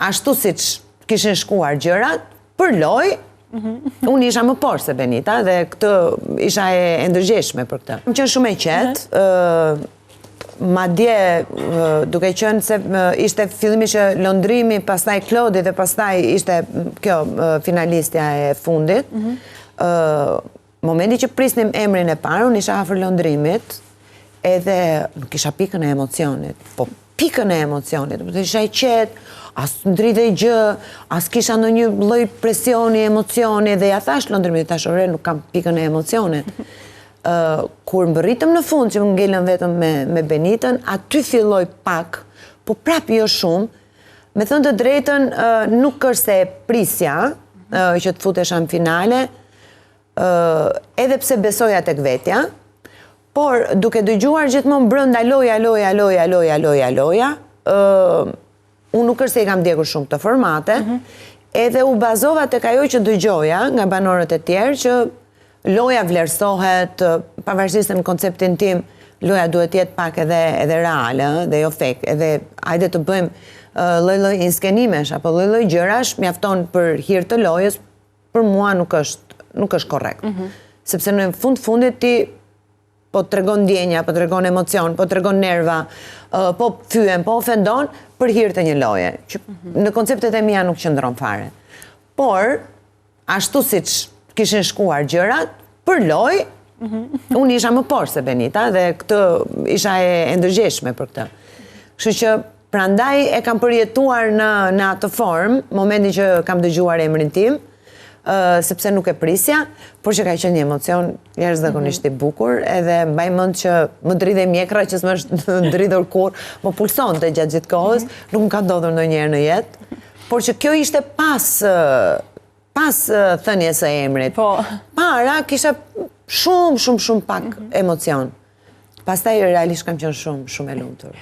ashtu si që kishin shkuar gjërat, për lojë, unë isha më poshtë se Benita dhe këtë isha e ndërgjeshme për këtë. Më qenë shumë e qetë, madje duke qenë se ishte fillimisht lëndrimi, pastaj Klodi dhe pastaj ishte kjo finalistja e fundit. Momenti që prisnim emrin e parë, unë isha afër lëndrimit, edhe nuk isha pikën e emocionit, po pikën e emocionit, isha e qetë, as ndrite gjë, as kisha në një lloj presioni, emocioni, dhe ja thash lëndrimit, thash ore, nuk kam pikën e emocionit. Kur mbërritëm në fund që më ngelën vetëm me Benitën, aty filloj pak, po prap jo shumë, me thënë të drejtën nuk është se prisja që të futesha në finale, edhe pse besoja tek vetja, por duke dëgjuar gjithmonë brenda loja, unë nuk është se i kam ndjekur shumë të formate, edhe u bazova tek ajo që dëgjoja nga banorët e tjerë që loja vlerësohet, pavarësisht në konceptin tim, loja duhet jetë pak edhe reale, dhe jo fake, edhe hajde të bëjmë lloj-lloj inskenimesh apo lloj-lloj gjërash, mjafton për hir të lojës, për mua nuk është korrekt. Sepse në fundit ti po tregon ndjenja, po tregon emocion, po tregon nerva, po fyen, po ofendon për hir të një loje, që në konceptet e mia nuk qëndron fare. Por, ashtu siç kishin shkuar gjërat, për lojë, unë isha më poshtë se Benita dhe këtë isha e ndërgjeshme për këtë. Kështu që prandaj e kam përjetuar në atë formë, momentin që kam dëgjuar emrin tim, sepse nuk e prisja, por që ka qenë një emocion jashtëzakonisht i bukur, edhe mbaj mend që më dridhej mjekra që s'më është ndridhur kur, më pulsonte gjatë gjithë kohës, nuk më ka ndodhur ndonjëherë në jetë, por që kjo ishte pas thënies së emrit. Para kisha shumë pak emocion. Pastaj realisht kam qenë shumë e lumtur.